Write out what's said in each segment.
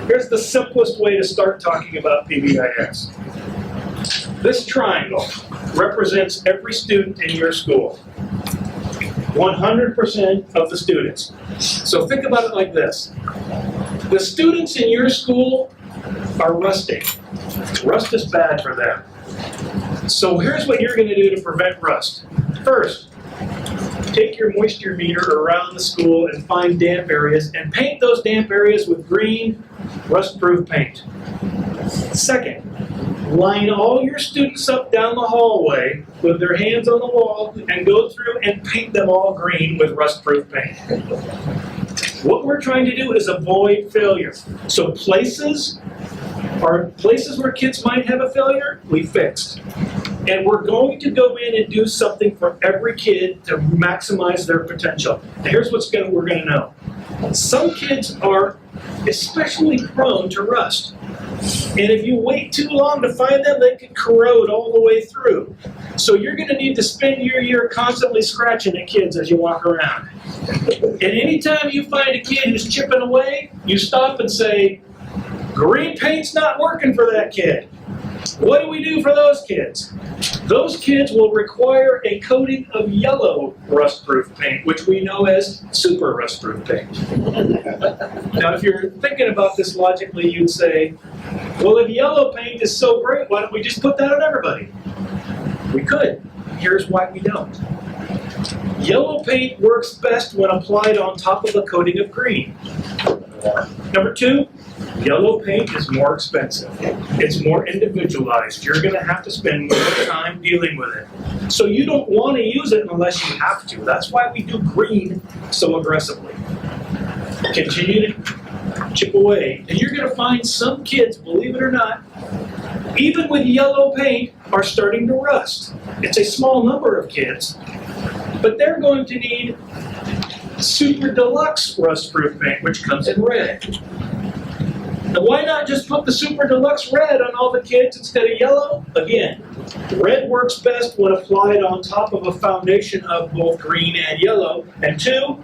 Here's the simplest way to start talking about PBIS. This triangle represents every student in your school. 100% of the students. So think about it like this. The students in your school are rusting. Rust is bad for them. So here's what you're going to do to prevent rust. First, take your moisture meter around the school and find damp areas and paint those damp areas with green, rust-proof paint. Second, line all your students up down the hallway with their hands on the wall and go through and paint them all green with rust-proof paint. What we're trying to do is avoid failure. So places where kids might have a failure, we fixed. And we're going to go in and do something for every kid to maximize their potential. And here's what we're going to know. Some kids are especially prone to rust. And if you wait too long to find them, they can corrode all the way through. So you're going to need to spend your year constantly scratching at kids as you walk around. And anytime you find a kid who's chipping away, you stop and say, green paint's not working for that kid. What do we do for those kids? Those kids will require a coating of yellow rust-proof paint, which we know as super rust-proof paint. Now, if you're thinking about this logically, you'd say, well, if yellow paint is so great, why don't we just put that on everybody? We could. Here's why we don't. Yellow paint works best when applied on top of a coating of green. Number two, yellow paint is more expensive. It's more individualized. You're going to have to spend more time dealing with it. So you don't want to use it unless you have to. That's why we do green so aggressively. Continue to chip away. And you're going to find some kids, believe it or not, even with yellow paint, are starting to rust. It's a small number of kids, but they're going to need super deluxe rust-proof paint, which comes in red. Now, why not just put the super deluxe red on all the kids instead of yellow? Again, red works best when applied on top of a foundation of both green and yellow. And two,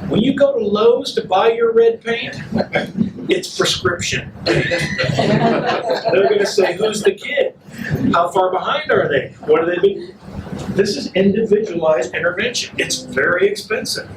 when you go to Lowe's to buy your red paint, it's prescription. They're going to say, who's the kid? How far behind are they? What do they do? This is individualized intervention. It's very expensive.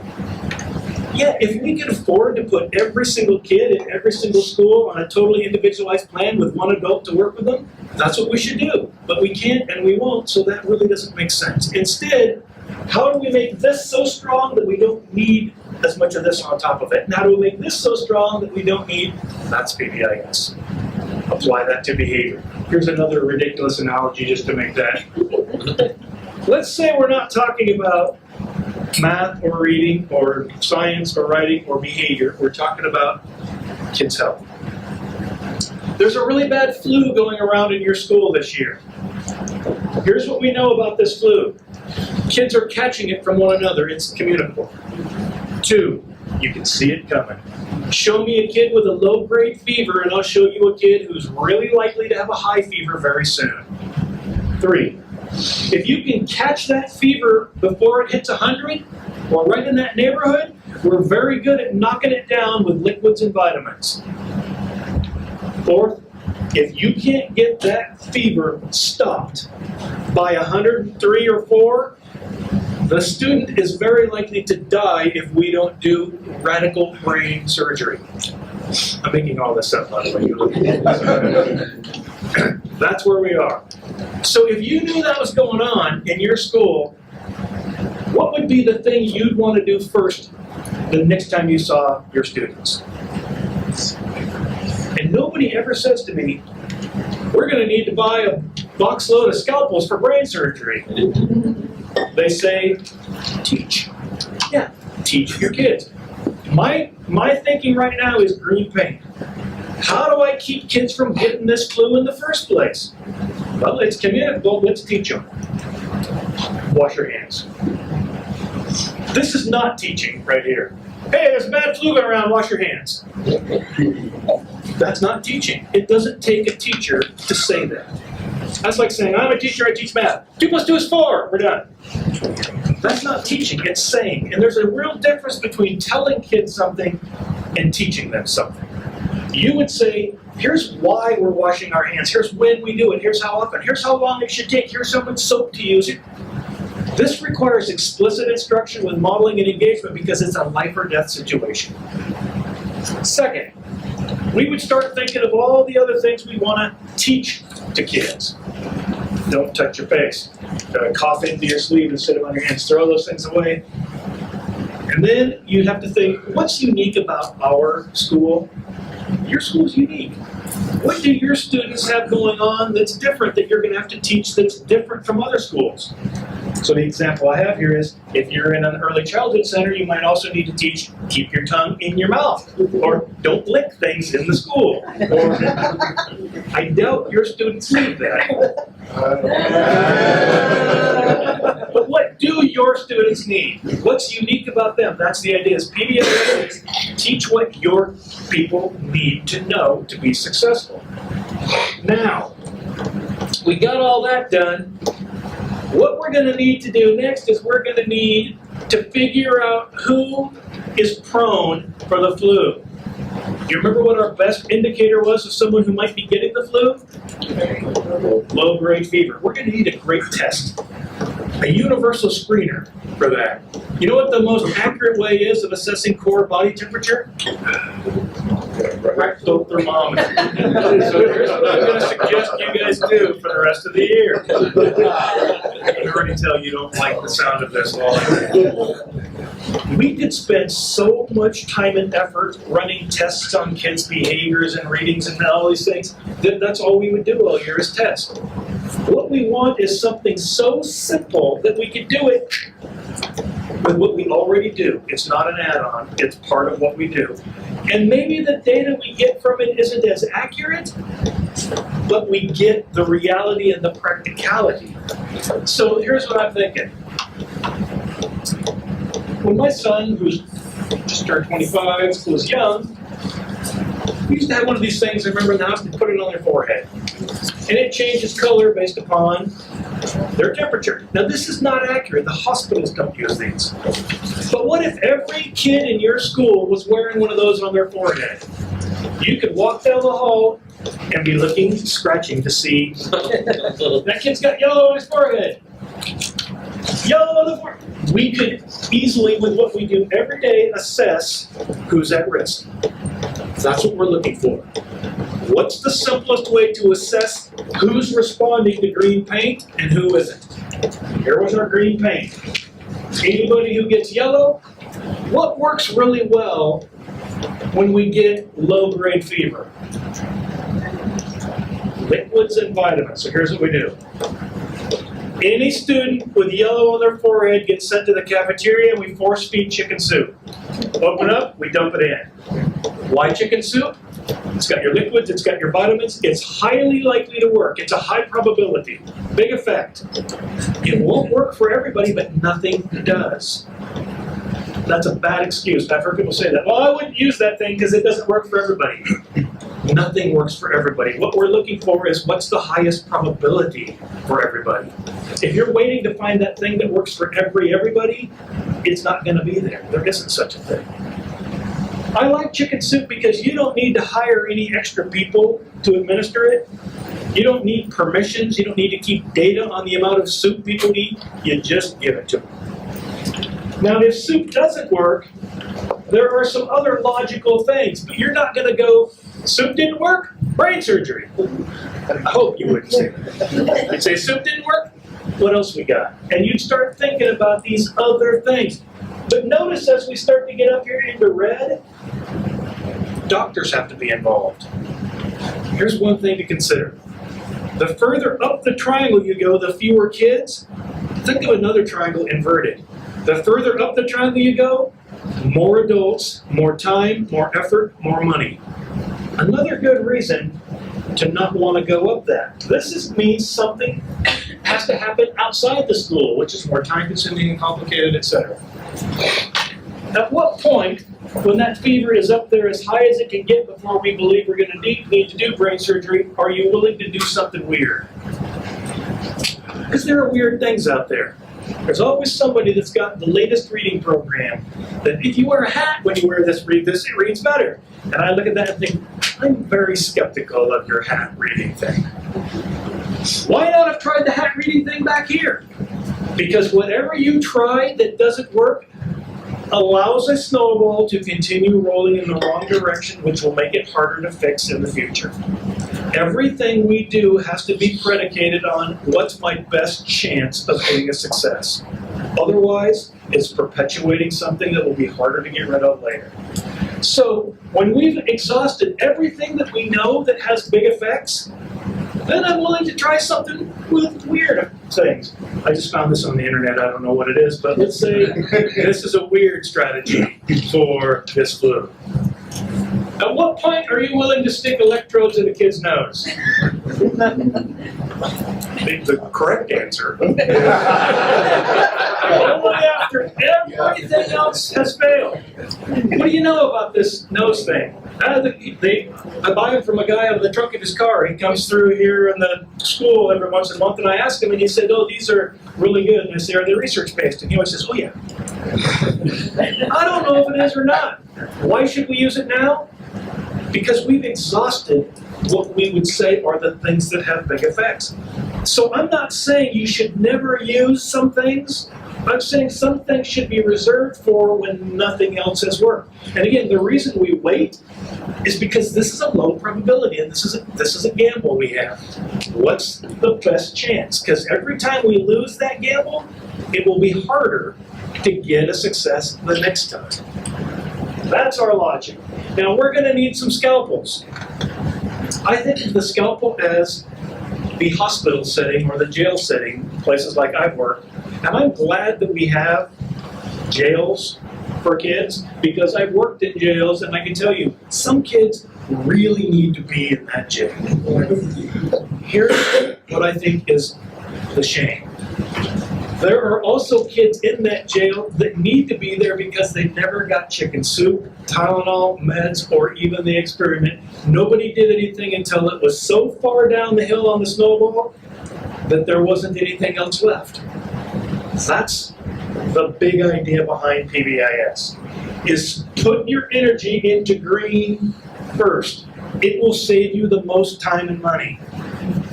Yeah, if we could afford to put every single kid in every single school on a totally individualized plan with one adult to work with them, that's what we should do. But we can't and we won't, so that really doesn't make sense. Instead, how do we make this so strong that we don't need as much of this on top of it? And how do we make this so strong that we don't need? That's PBIS. Apply that to behavior. Here's another ridiculous analogy just to make that. Let's say we're not talking about math or reading or science or writing or behavior. We're talking about kids' health. There's a really bad flu going around in your school this year. Here's what we know about this flu. Kids are catching it from one another. It's communicable. Two, you can see it coming. Show me a kid with a low-grade fever and I'll show you a kid who's really likely to have a high fever very soon. Three, if you can catch that fever before it hits 100, or right in that neighborhood, we're very good at knocking it down with liquids and vitamins. Fourth, if you can't get that fever stopped by 103 or 4, the student is very likely to die if we don't do radical brain surgery. I'm making all this up, by the way. That's where we are. So if you knew that was going on in your school, what would be the thing you'd want to do first the next time you saw your students? And nobody ever says to me, we're going to need to buy a box load of scalpels for brain surgery. They say, teach. Yeah, teach your kids. My thinking right now is green paint. How do I keep kids from getting this flu in the first place? Well, it's communicable. Let's teach them. Wash your hands. This is not teaching right here. Hey, there's a bad flu going around, wash your hands. That's not teaching. It doesn't take a teacher to say that. That's like saying, I'm a teacher, I teach math. 2 + 2 is 4, we're done. That's not teaching, it's saying. And there's a real difference between telling kids something and teaching them something. You would say, here's why we're washing our hands. Here's when we do it. Here's how often. Here's how long it should take. Here's how much soap to use. This requires explicit instruction with modeling and engagement because it's a life or death situation. Second, we would start thinking of all the other things we want to teach to kids. Don't touch your face. Cough into your sleeve instead of on your hands. Throw those things away. And then you have to think, what's unique about our school? Your school's unique. What do your students have going on that's different that you're going to have to teach that's different from other schools? So the example I have here is, if you're in an early childhood center, you might also need to teach, keep your tongue in your mouth, or don't lick things in the school. Or, I doubt your students need that. But what do your students need? What's unique about them? That's the idea. Is PBIS is teach what your people need to know to be successful. Now, we got all that done. What we're going to need to do next is we're going to need to figure out who is prone for the flu. Do you remember what our best indicator was of someone who might be getting the flu? Low-grade fever. We're going to need a great test, a universal screener for that. You know what the most accurate way is of assessing core body temperature? Rectal thermometer. So here's what I'm going to suggest you guys do for the rest of the year. I can already tell you don't like the sound of this. We could spend so much time and effort running tests on kids' behaviors and readings and all these things that that's all we would do all year is test. What we want is something so simple that we could do it with what we already do. It's not an add-on, it's part of what we do. And maybe the data we get from it isn't as accurate, but we get the reality and the practicality. So here's what I'm thinking. When my son, who's just turned 25, was young, we used to have one of these things, I remember in the house, they put it on their forehead. And it changes color based upon their temperature. Now this is not accurate, the hospitals don't use these. But what if every kid in your school was wearing one of those on their forehead? You could walk down the hall and be looking, scratching to see, that kid's got yellow on his forehead. Yellow on the forehead. We could easily, with what we do every day, assess who's at risk. That's what we're looking for. What's the simplest way to assess who's responding to green paint and who isn't? Here was our green paint. Anybody who gets yellow, what works really well when we get low-grade fever? Liquids and vitamins. So here's what we do. Any student with yellow on their forehead gets sent to the cafeteria and we force feed chicken soup. Open up, we dump it in. Why chicken soup? It's got your liquids, it's got your vitamins, it's highly likely to work. It's a high probability, big effect. It won't work for everybody, but nothing does. That's a bad excuse. I've heard people say that. Well, I wouldn't use that thing because it doesn't work for everybody. Nothing works for everybody. What we're looking for is what's the highest probability for everybody. If you're waiting to find that thing that works for everybody, it's not going to be there. There isn't such a thing. I like chicken soup because you don't need to hire any extra people to administer it. You don't need permissions. You don't need to keep data on the amount of soup people eat. You just give it to them. Now, if soup doesn't work, there are some other logical things, but you're not going to go, soup didn't work? Brain surgery. I hope you wouldn't say that. You'd say, soup didn't work? What else we got? And you'd start thinking about these other things. But notice as we start to get up here into red, doctors have to be involved. Here's one thing to consider. The further up the triangle you go, the fewer kids. Think of another triangle inverted. The further up the triangle you go, more adults, more time, more effort, more money. Another good reason to not want to go up that. This means something has to happen outside the school, which is more time-consuming and complicated, etc. At what point, when that fever is up there as high as it can get before we believe we're going to need to do brain surgery, are you willing to do something weird? Because there are weird things out there. There's always somebody that's got the latest reading program that if you wear a hat when you wear this, it reads better. And I look at that and think, I'm very skeptical of your hat reading thing. Why not have tried the hat reading thing back here? Because whatever you try that doesn't work allows a snowball to continue rolling in the wrong direction, which will make it harder to fix in the future. Everything we do has to be predicated on what's my best chance of being a success. Otherwise, it's perpetuating something that will be harder to get rid of later. So when we've exhausted everything that we know that has big effects, then I'm willing to try something with weird things. I just found this on the internet, I don't know what it is, but let's say this is a weird strategy for this flu. At what point are you willing to stick electrodes in a kid's nose? The correct answer. Only after everything else has failed. What do you know about this nose thing? I buy them from a guy out of the trunk of his car. He comes through here in the school every once in a month, and I ask him, and he said, "Oh, these are really good." And I say, "Are they research-based?" And he always says, "Oh, yeah." I don't know if it is or not. Why should we use it now? Because we've exhausted what we would say are the things that have big effects. So I'm not saying you should never use some things. I'm saying some things should be reserved for when nothing else has worked. And again, the reason we wait is because this is a low probability, and this is a gamble we have. What's the best chance? Because every time we lose that gamble, it will be harder to get a success the next time. That's our logic. Now we're going to need some scalpels. I think of the scalpel as the hospital setting or the jail setting, places like I've worked. And I'm glad that we have jails for kids, because I've worked in jails and I can tell you, some kids really need to be in that jail. Here's what I think is the shame. There are also kids in that jail that need to be there because they never got chicken soup, Tylenol, meds, or even the experiment. Nobody did anything until it was so far down the hill on the snowball that there wasn't anything else left. That's the big idea behind PBIS, is put your energy into green first. It will save you the most time and money.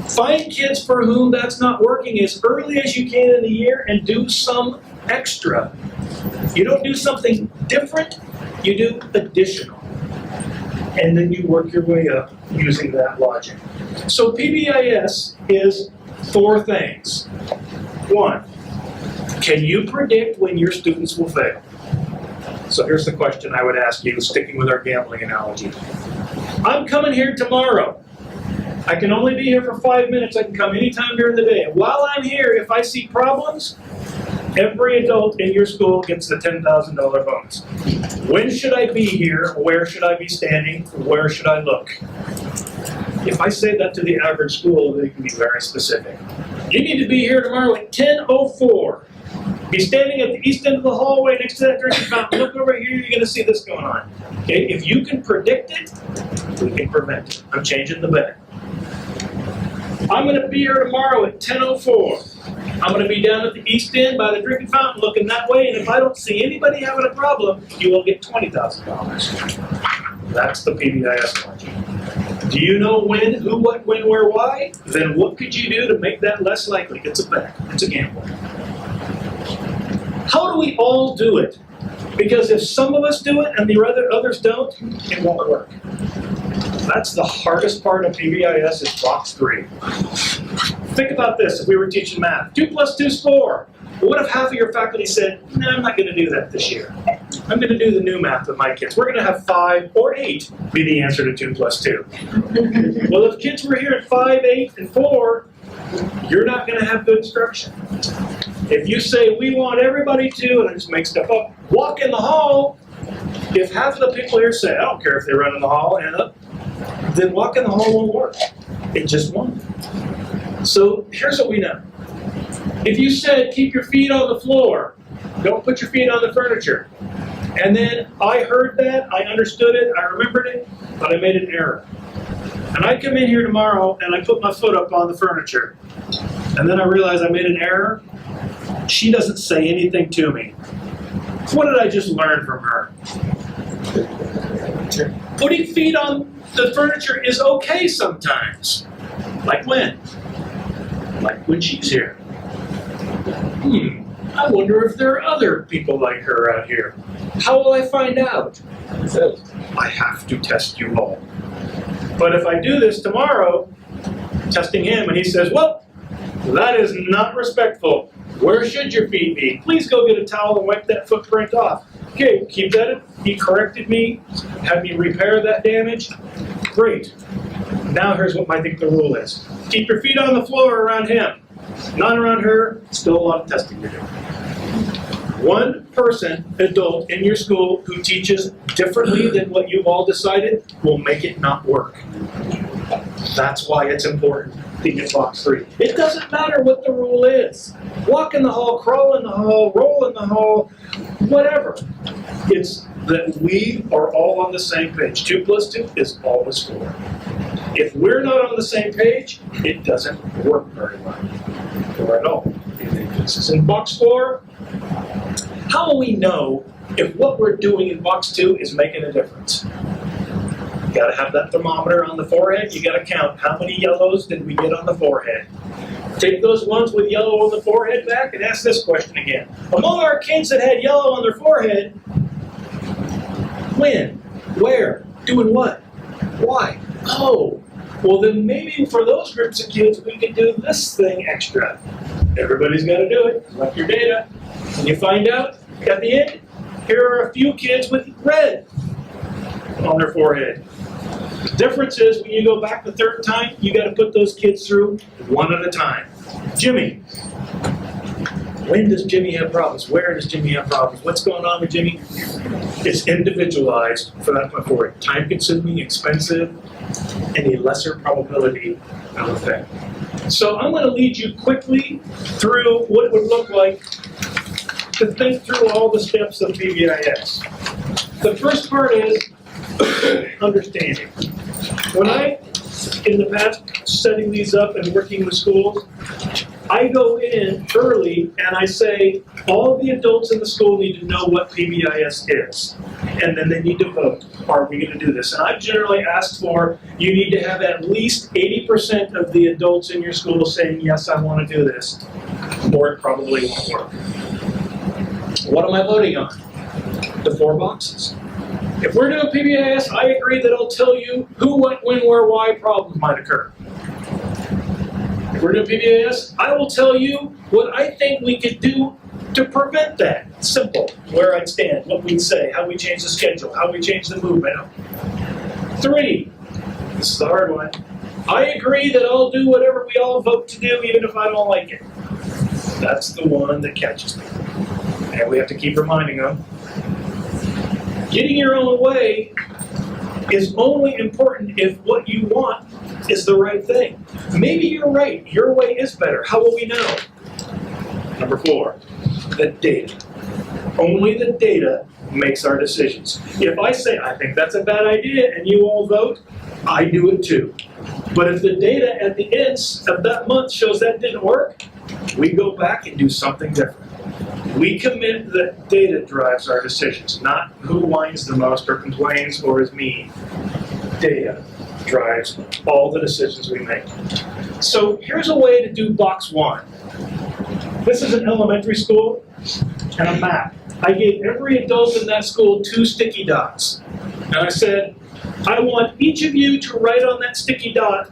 Find kids for whom that's not working as early as you can in the year and do some extra. You don't do something different, you do additional. And then you work your way up using that logic. So PBIS is 4 things. 1, can you predict when your students will fail? So here's the question I would ask you, sticking with our gambling analogy. I'm coming here tomorrow. I can only be here for 5 minutes. I can come anytime during the day. While I'm here, if I see problems, every adult in your school gets the $10,000 bonus. When should I be here? Where should I be standing? Where should I look? If I say that to the average school, they can be very specific. You need to be here tomorrow at 10:04. Be standing at the east end of the hallway next to that drinking fountain. Look over here, you're going to see this going on. Okay? If you can predict it, we can prevent it. I'm changing the bet. I'm going to be here tomorrow at 10:04. I'm going to be down at the east end by the drinking fountain looking that way, and if I don't see anybody having a problem, you will get $20,000. That's the PBIS logic. Do you know when, who, what, when, where, why? Then what could you do to make that less likely? It's a bet. It's a gamble. How do we all do it? Because if some of us do it and the others don't, it won't work. That's the hardest part of PBIS is box 3. Think about this, if we were teaching math. 2 + 2 is 4. But what if half of your faculty said, no, I'm not going to do that this year. I'm going to do the new math with my kids. We're going to have 5 or 8 be the answer to 2 + 2. Well, if kids were here at 5, 8, and 4, you're not going to have good instruction. If you say, we want everybody to, and I just make stuff up, walk in the hall, if half of the people here say, I don't care if they run in the hall, then walk in the hall won't work. It just won't. So here's what we know. If you said, keep your feet on the floor, don't put your feet on the furniture, and then I heard that, I understood it, I remembered it, but I made an error. And I come in here tomorrow and I put my foot up on the furniture, and then I realize I made an error, she doesn't say anything to me. What did I just learn from her? Putting feet on the furniture is okay sometimes. Like when? Like when she's here. I wonder if there are other people like her out here. How will I find out? So, I have to test you all. But if I do this tomorrow, testing him, and he says, well, that is not respectful. Where should your feet be? Please go get a towel and wipe that footprint off. Okay, keep that in. He corrected me, had me repair that damage. Great. Now here's what I think the rule is. Keep your feet on the floor around him. Not around her. Still a lot of testing to do. One person, adult, in your school who teaches differently than what you've all decided will make it not work. That's why it's important to get box 3. It doesn't matter what the rule is. Walk in the hall, crawl in the hall, roll in the hall, whatever. It's that we are all on the same page. 2 plus 2 is always 4. If we're not on the same page, it doesn't work very well, or at all. This is in box 4. How will we know if what we're doing in box 2 is making a difference? You gotta have that thermometer on the forehead. You gotta count how many yellows did we get on the forehead. Take those ones with yellow on the forehead back and ask this question again. Among our kids that had yellow on their forehead, when, where, doing what, why? Oh, well then maybe for those groups of kids we could do this thing extra. Everybody's got to do it. Collect your data. And you find out at the end, here are a few kids with red on their forehead. The difference is when you go back the third time, you got to put those kids through one at a time. Jimmy. When does Jimmy have problems? Where does Jimmy have problems? What's going on with Jimmy? It's individualized for that point forward. Time-consuming, expensive, and a lesser probability of effect. So I'm going to lead you quickly through what it would look like to think through all the steps of PBIS. The first part is understanding. When I, in the past, setting these up and working with schools, I go in early and I say, all of the adults in the school need to know what PBIS is. And then they need to vote. Are we going to do this? And I've generally asked for, you need to have at least 80% of the adults in your school saying, yes, I want to do this, or it probably won't work. What am I voting on? The 4 boxes. If we're doing PBIS, I agree that I'll tell you who, what, when, where, why problems might occur. If we're doing PBIS, I will tell you what I think we could do to prevent that. Simple. Where I'd stand, what we'd say, how we change the schedule, how we change the movement. 3, this is the hard one. I agree that I'll do whatever we all vote to do, even if I don't like it. That's the one that catches me. And we have to keep reminding them. Getting your own way is only important if what you want is the right thing. Maybe you're right. Your way is better. How will we know? Number 4, the data. Only the data makes our decisions. If I say, I think that's a bad idea, and you all vote, I do it too. But if the data at the end of that month shows that didn't work, we go back and do something different. We commit that data drives our decisions, not who whines the most or complains or is mean. Data drives all the decisions we make. So here's a way to do box 1. This is an elementary school and a map. I gave every adult in that school 2 sticky dots. And I said, I want each of you to write on that sticky dot,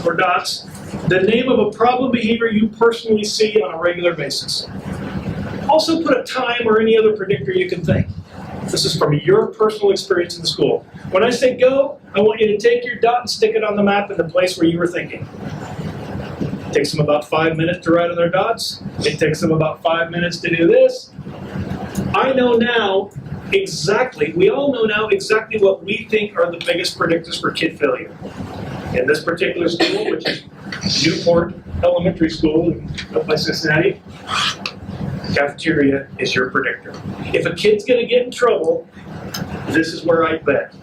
or dots, the name of a problem behavior you personally see on a regular basis. Also put a time or any other predictor you can think. This is from your personal experience in the school. When I say go, I want you to take your dot and stick it on the map in the place where you were thinking. It takes them about 5 minutes to write on their dots. It takes them about 5 minutes to do this. I know now exactly, we all know now exactly what we think are the biggest predictors for kid failure. In this particular school, which is Newport Elementary School up by Cincinnati, cafeteria is your predictor. If a kid's going to get in trouble, this is where I bet.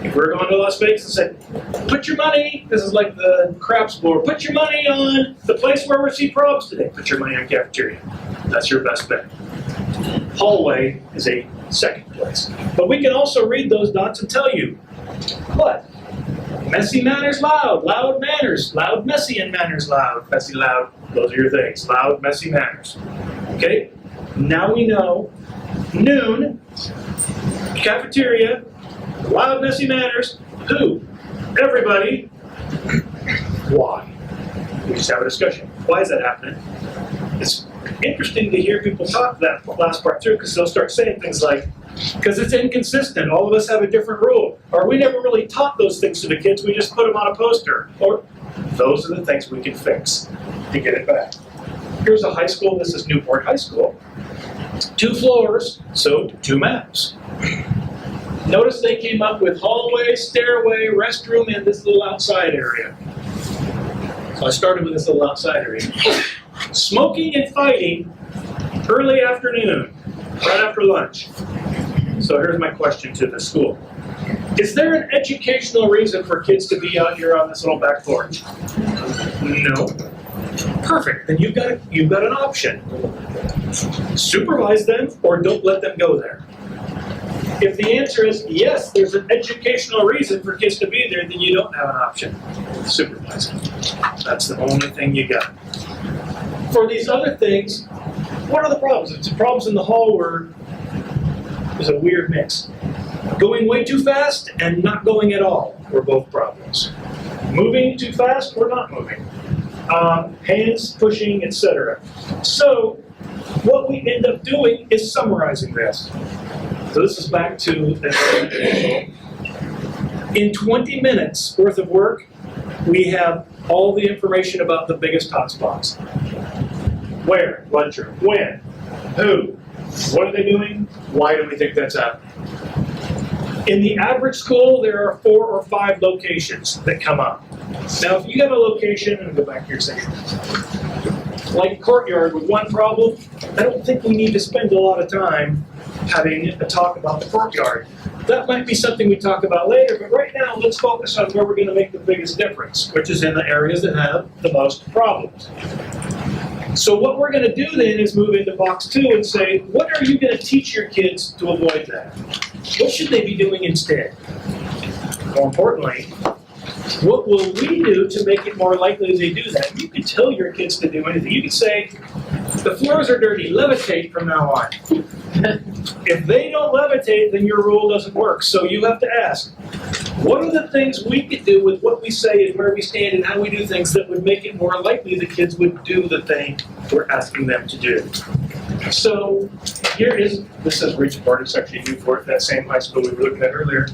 If we're going to Las Vegas and say, put your money, this is like the craps board, put your money on the place where we see problems today. Put your money on cafeteria. That's your best bet. Hallway is a second place. But we can also read those dots and tell you, What? Messy manners, loud. Loud manners. Loud, messy, and manners, loud. Messy, loud. Those are your things. Loud, messy manners. Okay? Now we know noon, cafeteria, loud, messy manners. Who? Everybody. Why? We just have a discussion. Why is that happening? It's interesting to hear people talk that last part through because they'll start saying things like, because it's inconsistent, all of us have a different rule. Or we never really taught those things to the kids, we just put them on a poster. Or those are the things we can fix to get it back. Here's a high school, this is Newport High School. 2 floors, so 2 maps. Notice they came up with hallway, stairway, restroom, and this little outside area. So I started with this little outside area. Smoking and fighting, early afternoon, right after lunch. So here's my question to the school. Is there an educational reason for kids to be out here on this little back porch? No. Perfect, then you've got an option. Supervise them or don't let them go there. If the answer is yes, there's an educational reason for kids to be there, then you don't have an option. Supervise them. That's the only thing you got. For these other things, what are the problems? It's the problems in the hall where there's a weird mix. Going way too fast and not going at all were both problems. Moving too fast or not moving. Hands, pushing, etc. So what we end up doing is summarizing this. So this is back to the in 20 minutes worth of work, we have all the information about the biggest hotspots. Where? Lunchroom. When? Who? What are they doing? Why do we think that's happening? In the average school, there are 4 or 5 locations that come up. Now, if you have a location, and go back here a second, like courtyard with one problem, I don't think we need to spend a lot of time having a talk about the courtyard. That might be something we talk about later, but right now, let's focus on where we're going to make the biggest difference, which is in the areas that have the most problems. So what we're going to do then is move into box 2 and say, what are you going to teach your kids to avoid that? What should they be doing instead? More importantly, what will we do to make it more likely they do that? You can tell your kids to do anything. You can say, the floors are dirty, levitate from now on. If they don't levitate, then your rule doesn't work. So you have to ask, what are the things we could do with what we say and where we stand and how we do things that would make it more likely the kids would do the thing we're asking them to do? So this is Bridgeport, it's actually Newport, that same high school we were looking at earlier.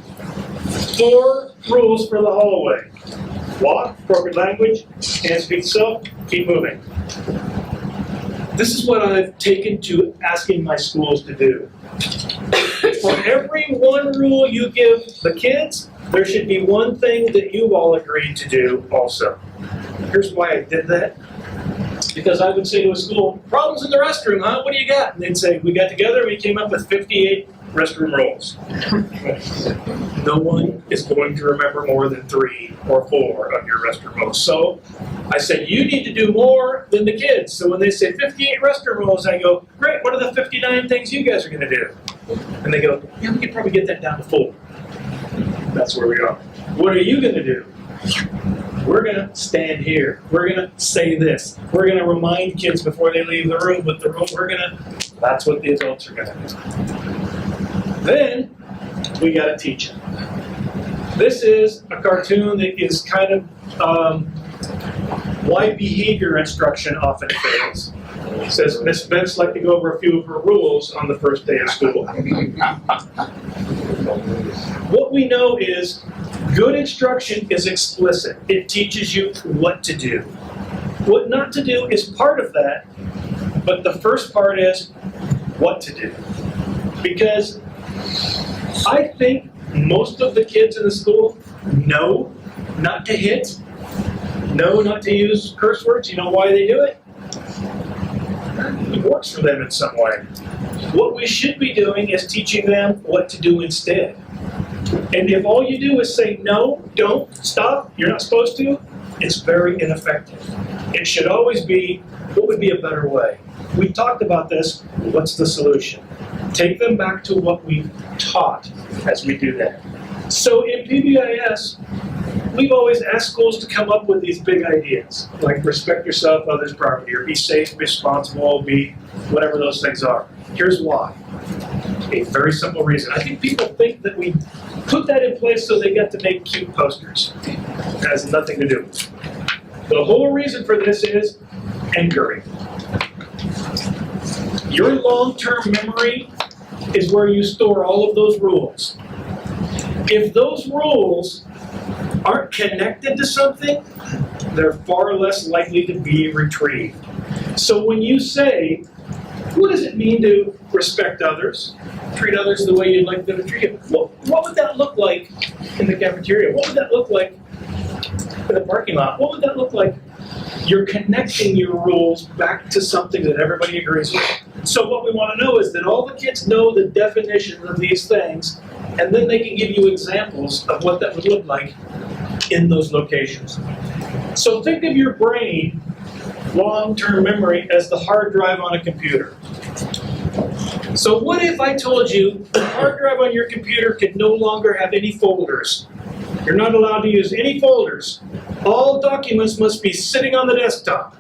4 rules for the hallway. Walk, appropriate language, hands, feet, self, keep moving. This is what I've taken to asking my schools to do. For every 1 rule you give the kids, there should be 1 thing that you all agreed to do also. Here's why I did that. Because I would say to a school, problems in the restroom, huh? What do you got? And they'd say, we got together and we came up with 58 restroom rules. No one is going to remember more than 3 or 4 of your restroom rules. So I said, you need to do more than the kids. So when they say 58 restroom rules, I go, great, what are the 59 things you guys are going to do? And they go, yeah, we could probably get that down to 4. That's where we are. What are you going to do? We're going to stand here. We're going to say this. We're going to remind kids before they leave the room, but that's what the adults are going to do. Then, we got to teach them. This is a cartoon that is kind of why behavior instruction often fails. It says, Miss Bent's like to go over a few of her rules on the first day of school. What we know is good instruction is explicit. It teaches you what to do. What not to do is part of that, but the first part is what to do. Because I think most of the kids in the school know not to hit, know not to use curse words. You know why they do it? It works for them in some way. What we should be doing is teaching them what to do instead. And if all you do is say, no, don't, stop, you're not supposed to, it's very ineffective. It should always be, what would be a better way? We talked about this, what's the solution? Take them back to what we've taught as we do that. So in PBIS, we've always asked schools to come up with these big ideas, like respect yourself, others' property, or be safe, be responsible, be whatever those things are. Here's why. A very simple reason. I think people think that we put that in place so they get to make cute posters. It has nothing to do with it. The whole reason for this is anchoring. Your long-term memory is where you store all of those rules. If those rules aren't connected to something, they're far less likely to be retrieved. So when you say, what does it mean to respect others, treat others the way you'd like them to treat you? What would that look like in the cafeteria? What would that look like in the parking lot? What would that look like? You're connecting your rules back to something that everybody agrees with. So what we want to know is that all the kids know the definition of these things, and then they can give you examples of what that would look like in those locations. So think of your brain, long-term memory, as the hard drive on a computer. So what if I told you the hard drive on your computer could no longer have any folders? You're not allowed to use any folders. All documents must be sitting on the desktop.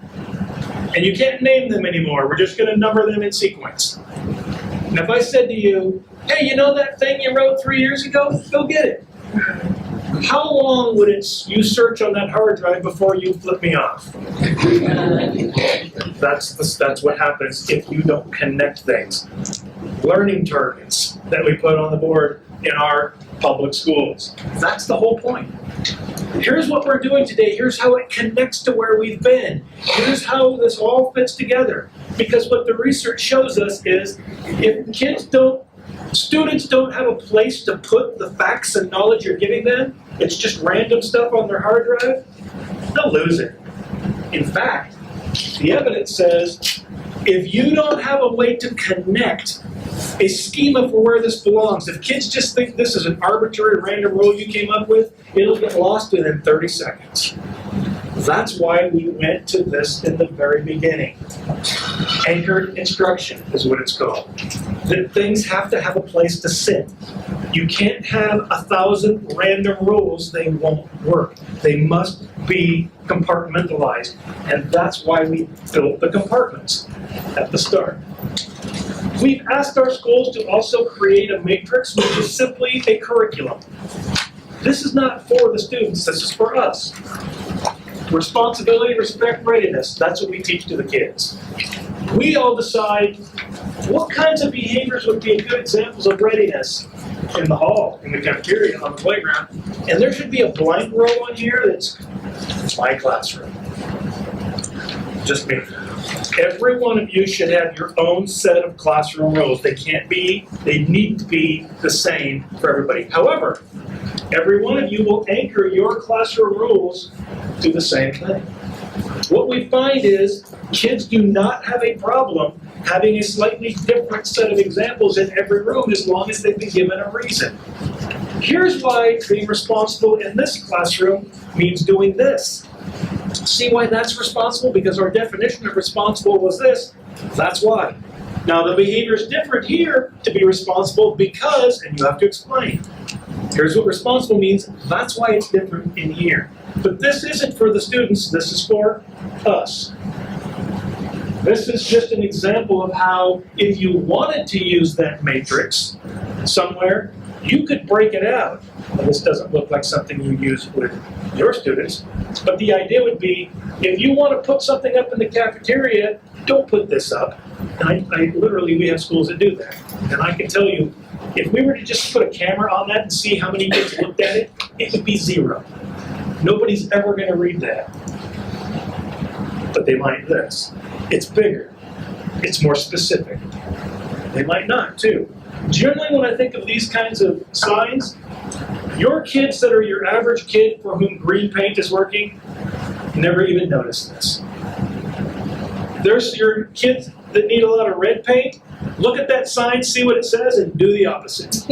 And you can't name them anymore. We're just going to number them in sequence. And if I said to you, hey, you know that thing you wrote 3 years ago? Go get it. How long would you search on that hard drive before you flip me off? That's what happens if you don't connect things. Learning targets that we put on the board in our public schools. That's the whole point. Here's what we're doing today. Here's how it connects to where we've been. Here's how this all fits together. Because what the research shows us is if students don't have a place to put the facts and knowledge you're giving them, it's just random stuff on their hard drive, they'll lose it. In fact, the evidence says if you don't have a way to connect a schema for where this belongs, if kids just think this is an arbitrary random rule you came up with, it'll get lost within 30 seconds. That's why we went to this in the very beginning. Anchored instruction is what it's called. That things have to have a place to sit. You can't have 1,000 random rules, they won't work. They must be compartmentalized. And that's why we built the compartments at the start. We've asked our schools to also create a matrix, which is simply a curriculum. This is not for the students, this is for us. Responsibility, respect, readiness, that's what we teach to the kids. We all decide what kinds of behaviors would be good examples of readiness in the hall, in the cafeteria, on the playground. And there should be a blank row on here that's my classroom. Just me. Every one of you should have your own set of classroom rules. They need to be the same for everybody. However, every one of you will anchor your classroom rules to the same thing. What we find is kids do not have a problem having a slightly different set of examples in every room as long as they've been given a reason. Here's why being responsible in this classroom means doing this. See why that's responsible? Because our definition of responsible was this. That's why. Now the behavior is different here to be responsible because, and you have to explain. Here's what responsible means. That's why it's different in here. But this isn't for the students. This is for us. This is just an example of how, if you wanted to use that matrix somewhere, you could break it out. Well, this doesn't look like something you use with your students, but the idea would be, if you want to put something up in the cafeteria, don't put this up. And we have schools that do that. And I can tell you, if we were to just put a camera on that and see how many kids looked at it, it would be 0. Nobody's ever going to read that. But they might this. It's bigger. It's more specific. They might not, too. Generally, when I think of these kinds of signs, your kids that are your average kid for whom green paint is working never even notice this. There's your kids that need a lot of red paint. Look at that sign, see what it says, and do the opposite.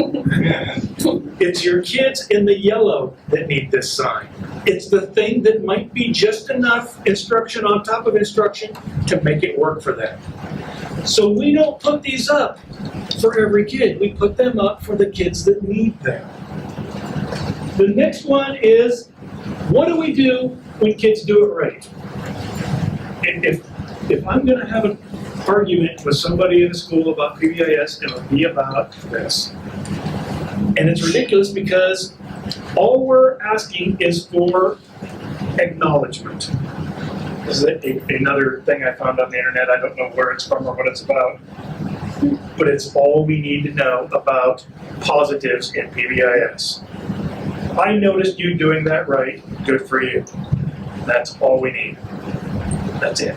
It's your kids in the yellow that need this sign. It's the thing that might be just enough instruction on top of instruction to make it work for them. So we don't put these up for every kid. We put them up for the kids that need them. The next one is, what do we do when kids do it right? And if I'm going to have an argument with somebody in the school about PBIS, it'll be about this. And it's ridiculous because all we're asking is for acknowledgement. This is another thing I found on the internet. I don't know where it's from or what it's about. But it's all we need to know about positives in PBIS. I noticed you doing that right. Good for you. That's all we need. That's it.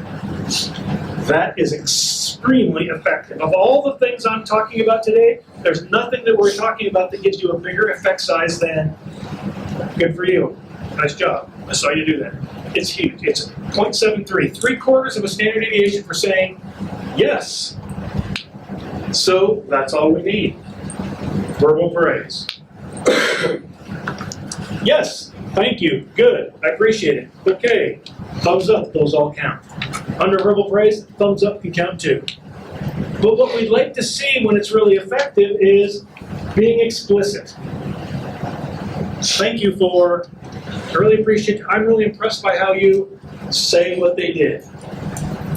That is extremely effective. Of all the things I'm talking about today, there's nothing that we're talking about that gives you a bigger effect size than good for you. Nice job. I saw you do that. It's huge. It's 0.73, 3/4 of a standard deviation for saying yes. So that's all we need. Verbal praise. Yes, thank you, good, I appreciate it. Okay, thumbs up, those all count. Under verbal praise, thumbs up can count too. But what we'd like to see when it's really effective is being explicit. Thank you for, I really appreciate, I'm really impressed by how you say what they did.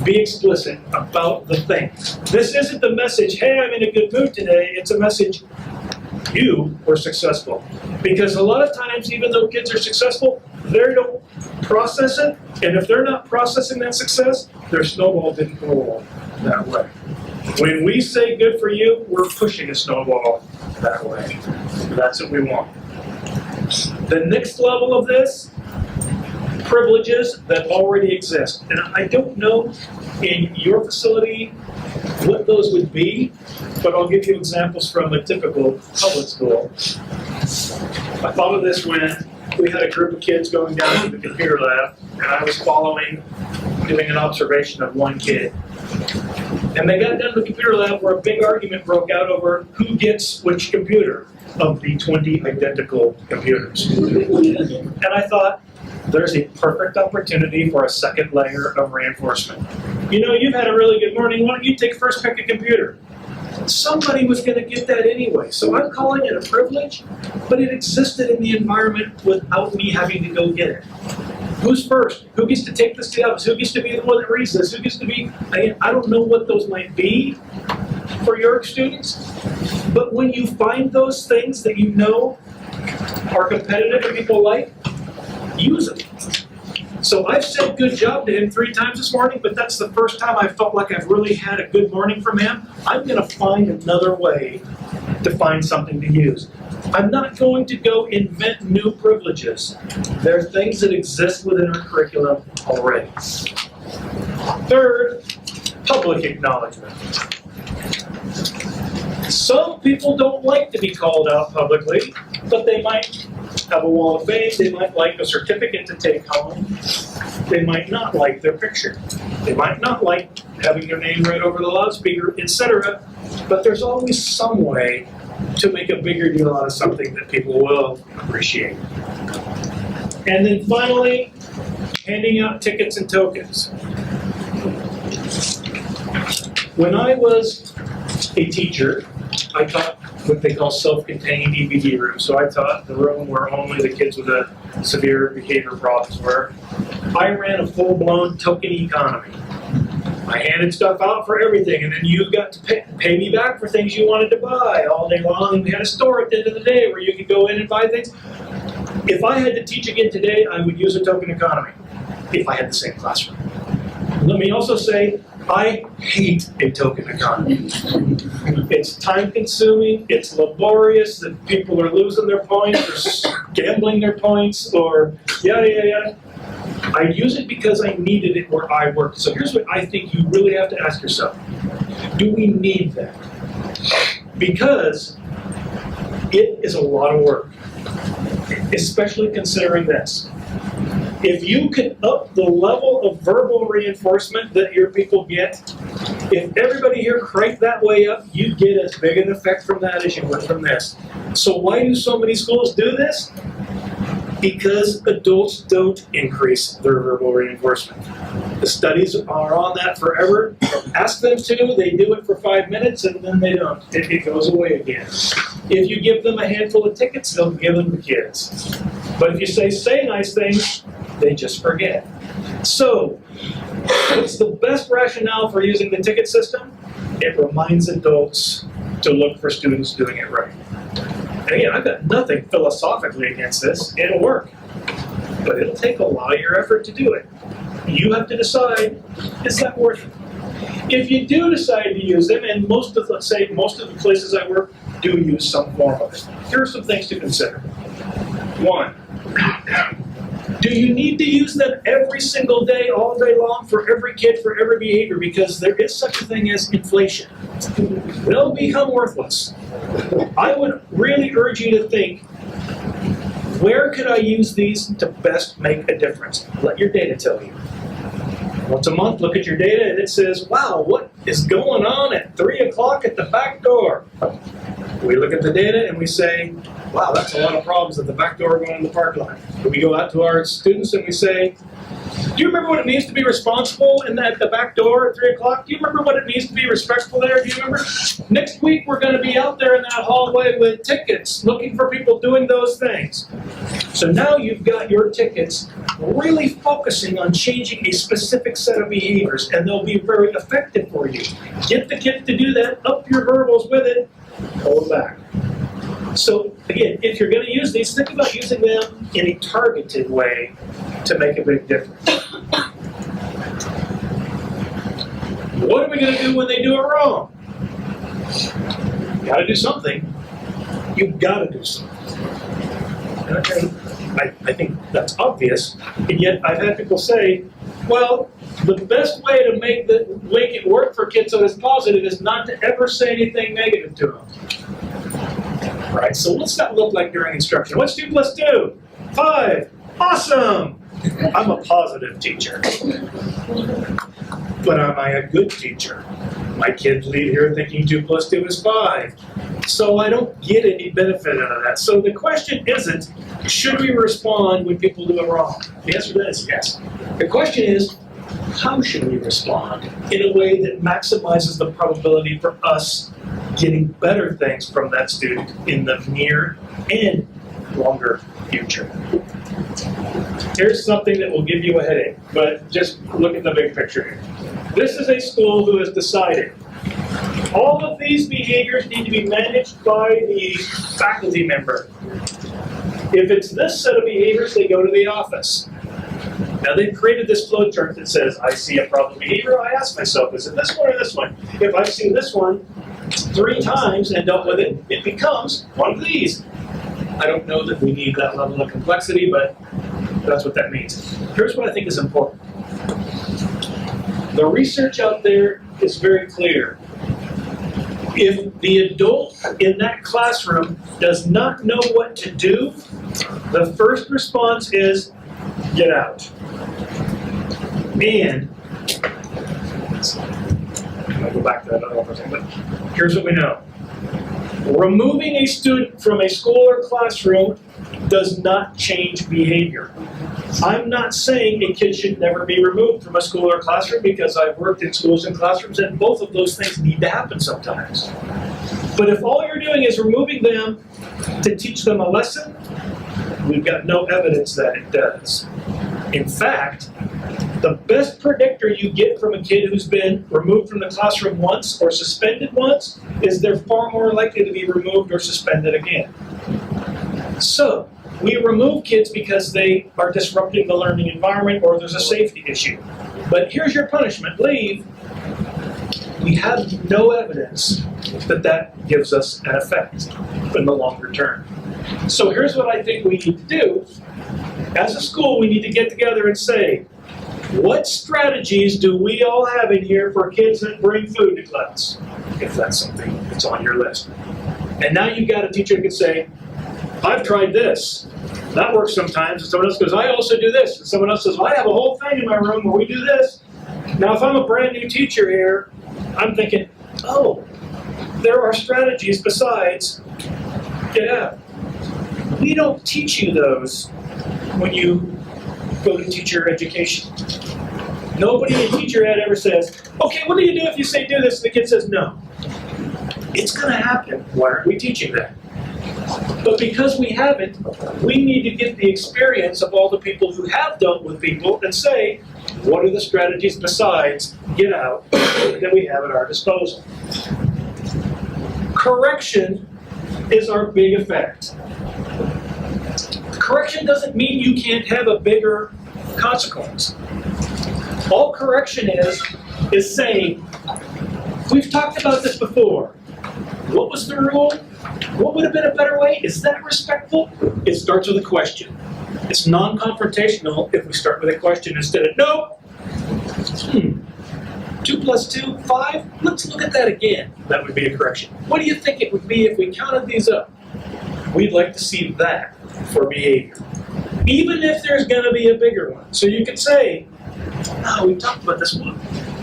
Be explicit about the thing. This isn't the message, hey, I'm in a good mood today. It's a message, you were successful. Because a lot of times, even though kids are successful, they don't process it. And if they're not processing that success, their snowball didn't roll that way. When we say good for you, we're pushing a snowball that way. That's what we want. The next level of this, privileges that already exist. And I don't know in your facility what those would be, but I'll give you examples from a typical public school. I thought of this when we had a group of kids going down to the computer lab, and I was doing an observation of one kid. And they got down to the computer lab where a big argument broke out over who gets which computer of the 20 identical computers. And I thought, there's a perfect opportunity for a second layer of reinforcement. You know, you've had a really good morning, why don't you take first pick a computer? Somebody was going to get that anyway, so I'm calling it a privilege, but it existed in the environment without me having to go get it. Who's first? Who gets to take this test? Who gets to be the one that reads this? Who gets to be, I don't know what those might be for your students, but when you find those things that you know are competitive and people like, use them. So I've said good job to him 3 times this morning, but that's the first time I felt like I've really had a good morning from him. I'm going to find another way to find something to use. I'm not going to go invent new privileges. There are things that exist within our curriculum already. Third, public acknowledgement. Some people don't like to be called out publicly, but they might have a wall of fame, they might like a certificate to take home, they might not like their picture, they might not like having their name read over the loudspeaker, etc. But there's always some way to make a bigger deal out of something that people will appreciate. And then finally, handing out tickets and tokens. When I was a teacher, I taught what they call self-contained EBD rooms. So I taught the room where only the kids with a severe behavioral problems were. I ran a full-blown token economy. I handed stuff out for everything, and then you got to pay me back for things you wanted to buy all day long. And we had a store at the end of the day where you could go in and buy things. If I had to teach again today, I would use a token economy if I had the same classroom. Let me also say, I hate a token economy. It's time-consuming, it's laborious, that people are losing their points, or gambling their points, or yada, yada, yada. I use it because I needed it where I worked. So here's what I think you really have to ask yourself. Do we need that? Because it is a lot of work, especially considering this. If you can up the level of verbal reinforcement that your people get, if everybody here cranked that way up, you get as big an effect from that as you would from this. So why do so many schools do this? Because adults don't increase their verbal reinforcement. The studies are on that forever. Ask them to, they do it for 5 minutes and then they don't. It goes away again. If you give them a handful of tickets, they'll give them to kids. But if you say nice things, they just forget. So, what's the best rationale for using the ticket system? It reminds adults to look for students doing it right. And again, I've got nothing philosophically against this. It'll work. But it'll take a lot of your effort to do it. You have to decide, is that worth it? If you do decide to use them, and most of the places I work do use some form of it, here are some things to consider. One, do you need to use them every single day, all day long, for every kid, for every behavior? Because there is such a thing as inflation. They'll become worthless. I would really urge you to think, where could I use these to best make a difference? Let your data tell you. Once a month, look at your data and it says, wow, what is going on at 3 o'clock at the back door? We look at the data and we say, wow, that's a lot of problems at the back door going in the park line. We go out to our students and we say, do you remember what it means to be responsible at the back door at 3 o'clock? Do you remember what it means to be respectful there? Do you remember? Next week, we're going to be out there in that hallway with tickets, looking for people doing those things. So now you've got your tickets really focusing on changing a specific set of behaviors, and they'll be very effective for you. Get the kids to do that, up your verbals with it, pull it back. So again, if you're going to use these, think about using them in a targeted way to make a big difference. What are we going to do when they do it wrong? You got to do something. You've got to do something. Okay. I think that's obvious, and yet I've had people say, well, the best way to make it work for kids so it's positive is not to ever say anything negative to them. All right, so what's that look like during instruction? What's 2 plus 2? 5. Awesome! I'm a positive teacher. But am I a good teacher? My kids leave here thinking 2 plus 2 is 5. So I don't get any benefit out of that. So the question isn't, should we respond when people do it wrong? The answer to that is yes. The question is, how should we respond in a way that maximizes the probability for us getting better things from that student in the near and longer future? Here's something that will give you a headache, but just look at the big picture here. This is a school who has decided all of these behaviors need to be managed by the faculty member. If it's this set of behaviors, they go to the office. Now they've created this flow chart that says, I see a problem behavior, I ask myself, is it this one or this one? If I see this one 3 times and dealt with it, it becomes one of these. I don't know that we need that level of complexity, but that's what that means. Here's what I think is important. The research out there is very clear. If the adult in that classroom does not know what to do, the first response is, get out. And, I'm going to go back to that other one for a second, but here's what we know. Removing a student from a school or classroom does not change behavior. I'm not saying a kid should never be removed from a school or classroom, because I've worked in schools and classrooms and both of those things need to happen sometimes. But if all you're doing is removing them to teach them a lesson, we've got no evidence that it does. In fact, the best predictor you get from a kid who's been removed from the classroom once or suspended once is they're far more likely to be removed or suspended again. So, we remove kids because they are disrupting the learning environment or there's a safety issue. But here's your punishment, leave. We have no evidence that that gives us an effect in the longer term. So here's what I think we need to do. As a school, we need to get together and say, what strategies do we all have in here for kids that bring food to class? If that's something that's on your list. And now you've got a teacher who can say, I've tried this. That works sometimes. And someone else goes, I also do this. And someone else says, well, I have a whole thing in my room where we do this. Now, if I'm a brand new teacher here, I'm thinking, oh, there are strategies besides get out. We don't teach you those when you go to teacher education. Nobody in teacher ed ever says, okay, what do you do if you say do this? And the kid says no. It's going to happen. Why aren't we teaching that? But because we haven't, we need to get the experience of all the people who have dealt with people and say, what are the strategies besides get out that we have at our disposal? Correction is our big effect. Correction doesn't mean you can't have a bigger consequence. All correction is saying, we've talked about this before. What was the rule? What would have been a better way? Is that respectful? It starts with a question. It's non-confrontational if we start with a question instead of, no. 2 plus 2, 5? Let's look at that again. That would be a correction. What do you think it would be if we counted these up? We'd like to see that for behavior. Even if there's going to be a bigger one. So you could say, oh, we talked about this one.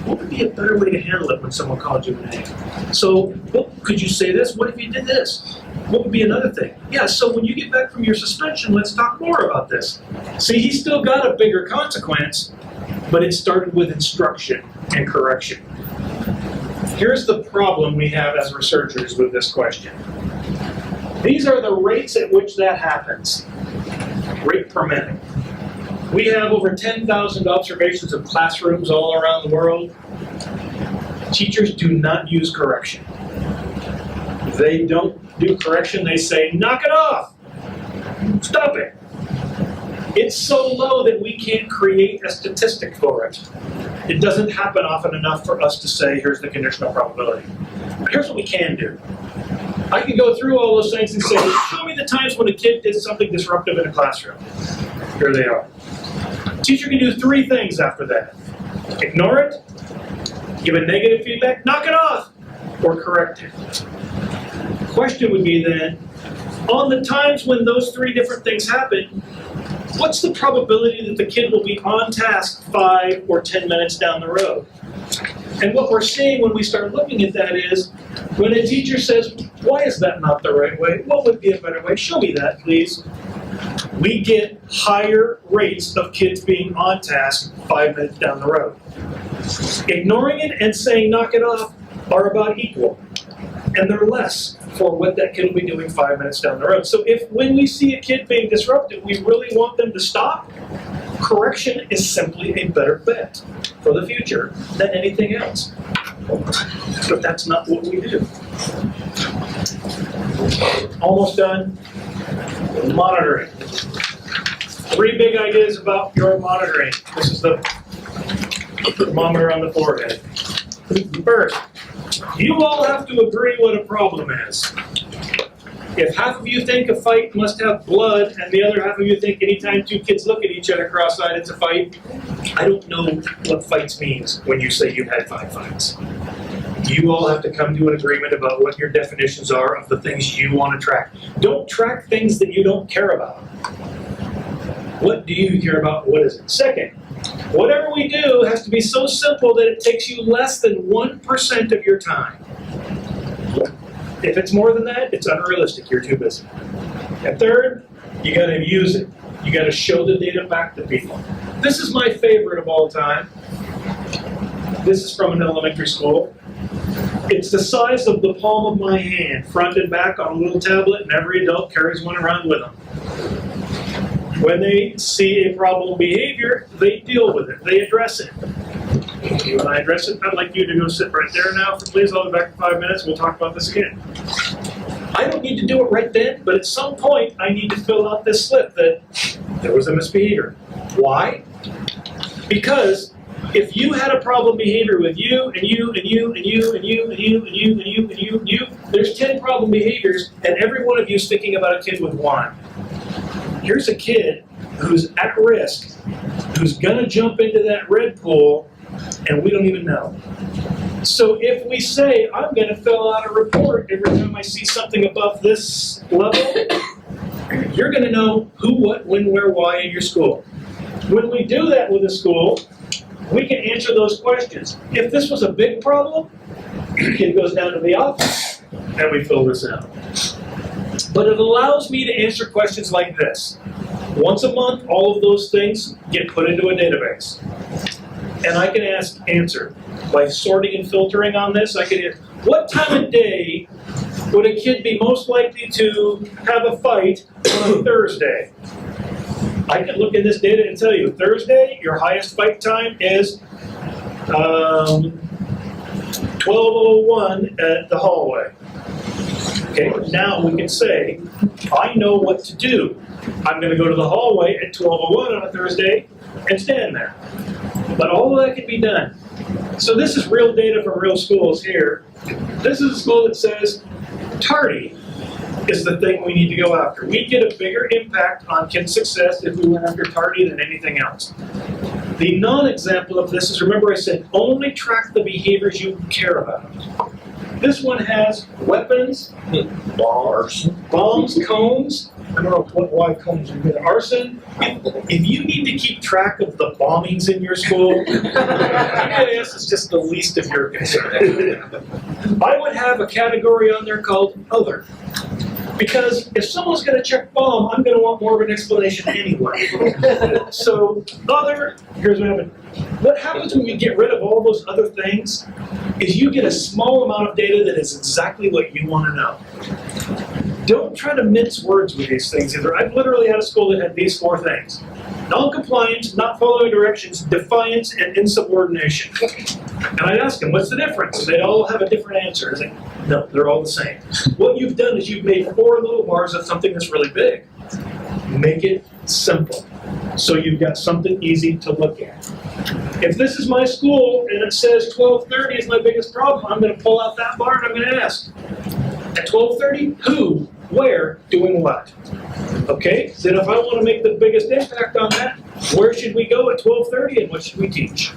What would be a better way to handle it when someone called you a name? So, well, could you say this? What if you did this? What would be another thing? Yeah, so when you get back from your suspension, let's talk more about this. See, he still got a bigger consequence, but it started with instruction and correction. Here's the problem we have as researchers with this question. These are the rates at which that happens. Rate per minute. We have over 10,000 observations of classrooms all around the world. Teachers do not use correction. They don't do correction, they say, knock it off! Stop it! It's so low that we can't create a statistic for it. It doesn't happen often enough for us to say, here's the conditional probability. But here's what we can do. I can go through all those things and say, show me the times when a kid did something disruptive in a classroom. Here they are. Teacher can do 3 things after that. Ignore it, give a negative feedback, knock it off, or correct it. The question would be then, on the times when those 3 different things happen, what's the probability that the kid will be on task 5 or 10 minutes down the road? And what we're seeing when we start looking at that is, when a teacher says, why is that not the right way? What would be a better way? Show me that, please. We get higher rates of kids being on task 5 minutes down the road. Ignoring it and saying knock it off are about equal. And they're less for what that kid will be doing 5 minutes down the road. So if when we see a kid being disruptive, we really want them to stop, correction is simply a better bet for the future than anything else. But that's not what we do. Almost done. Monitoring. 3 big ideas about your monitoring. This is the thermometer on the forehead. First, you all have to agree what a problem is. If half of you think a fight must have blood, and the other half of you think anytime 2 kids look at each other cross-eyed, it's a fight, I don't know what fights means when you say you've had 5 fights. You all have to come to an agreement about what your definitions are of the things you want to track. Don't track things that you don't care about. What do you care about? What is it? Second, whatever we do has to be so simple that it takes you less than 1% of your time. If it's more than that, it's unrealistic. You're too busy. And third, you got to use it. You got to show the data back to people. This is my favorite of all time. This is from an elementary school. It's the size of the palm of my hand, front and back on a little tablet, and every adult carries one around with them. When they see a problem behavior, they deal with it. They address it. When I address it, I'd like you to go sit right there now. Please, I'll be back in 5 minutes. We'll talk about this again. I don't need to do it right then, but at some point, I need to fill out this slip that there was a misbehavior. Why? Because if you had a problem behavior with you, and you, and you, and you, and you, and you, and you, and you, and you, and you, there's 10 problem behaviors, and every one of you is thinking about a kid with 1. Here's a kid who's at risk, who's gonna jump into that red pool, and we don't even know. So if we say, I'm gonna fill out a report every time I see something above this level, you're gonna know who, what, when, where, why in your school. When we do that with a school, we can answer those questions. If this was a big problem, the kid goes down to the office and we fill this out. But it allows me to answer questions like this. Once a month, all of those things get put into a database. And I can answer by sorting and filtering on this. I can ask, what time of day would a kid be most likely to have a fight on a Thursday? I could look at this data and tell you, Thursday, your highest fight time is 12:01 at the hallway. Okay, now we can say, I know what to do. I'm going to go to the hallway at 12:01 on a Thursday and stand there. But all of that can be done. So this is real data from real schools here. This is a school that says tardy is the thing we need to go after. We get a bigger impact on kids' success if we went after tardy than anything else. The non-example of this is, remember I said, only track the behaviors you care about. This one has weapons, bombs, cones. I don't know why cones are good. Arson. If you need to keep track of the bombings in your school, PBIS is just the least of your concern. I would have a category on there called other. Because if someone's going to check bomb, I'm going to want more of an explanation anyway. So other, here's what happens. What happens when you get rid of all those other things is you get a small amount of data that is exactly what you want to know. Don't try to mince words with these things either. I've literally had a school that had these 4 things. Non-compliance, not following directions, defiance, and insubordination. And I'd ask them, what's the difference? They'd all have a different answer. I'd say, no, they're all the same. What you've done is you've made 4 little bars of something that's really big. Make it simple, so you've got something easy to look at. If this is my school and it says 12:30 is my biggest problem, I'm going to pull out that bar and I'm going to ask, at 12:30, who, where, doing what? Okay, then if I want to make the biggest impact on that, where should we go at 12:30 and what should we teach?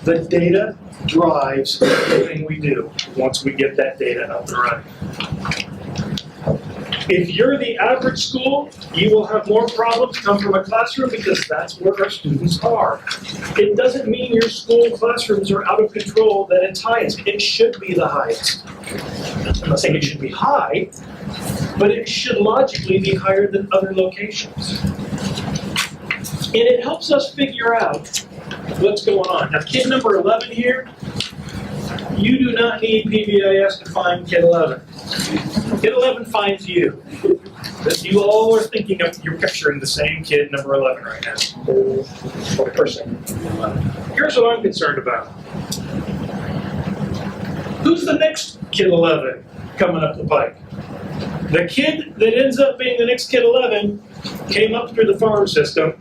The data drives everything we do once we get that data up and running. If you're the average school, you will have more problems come from a classroom because that's where our students are. It doesn't mean your school classrooms are out of control, that it's highest. It should be the highest. I'm not saying it should be high, but it should logically be higher than other locations. And it helps us figure out what's going on. Now, kid number 11 here, you do not need PBIS to find kid 11. Kid 11 finds you. You all are thinking of, you're picturing the same kid number 11 right now. Or person. Here's what I'm concerned about. Who's the next kid 11 coming up the pike? The kid that ends up being the next kid 11 came up through the farm system,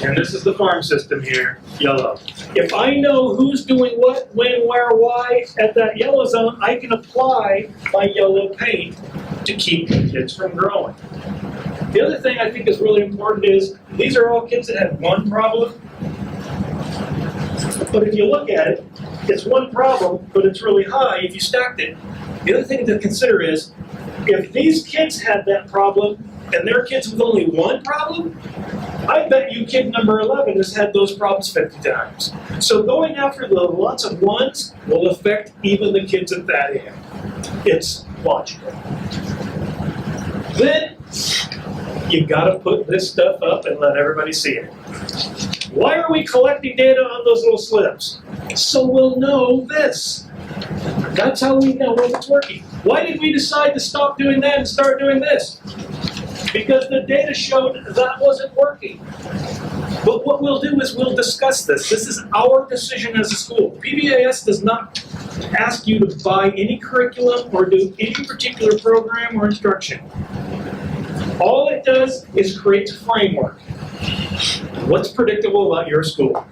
and this is the farm system here, yellow. If I know who's doing what, when, where, why at that yellow zone, I can apply my yellow paint to keep kids from growing. The other thing I think is really important is, these are all kids that had one problem, but if you look at it, it's one problem, but it's really high if you stacked it. The other thing to consider is, if these kids had that problem, and they're kids with only one problem, I bet you kid number 11 has had those problems 50 times. So going after the lots of ones will affect even the kids at that end. It's logical. Then, you gotta put this stuff up and let everybody see it. Why are we collecting data on those little slips? So we'll know this. That's how we know when it's working. Why did we decide to stop doing that and start doing this? Because the data showed that wasn't working. But what we'll do is we'll discuss this. This is our decision as a school. PBIS does not ask you to buy any curriculum or do any particular program or instruction. All it does is create a framework. What's predictable about your school?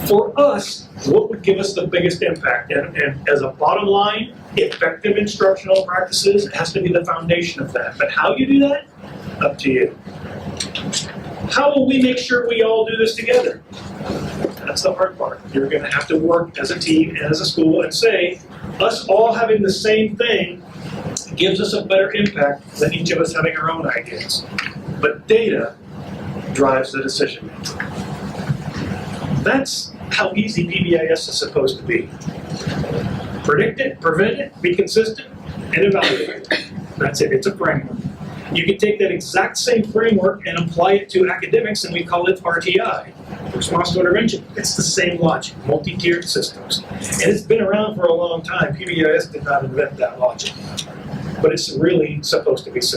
For us, what would give us the biggest impact? And as a bottom line, effective instructional practices has to be the foundation of that. But how you do that? Up to you. How will we make sure we all do this together? That's the hard part. You're going to have to work as a team and as a school and say, us all having the same thing gives us a better impact than each of us having our own ideas. But data drives the decision making. That's how easy PBIS is supposed to be. Predict it, prevent it, be consistent, and evaluate it. That's it. It's a framework. You can take that exact same framework and apply it to academics, and we call it RTI. response to intervention. It's the same logic, multi-tiered systems. And it's been around for a long time. PBIS did not invent that logic. But it's really supposed to be simple.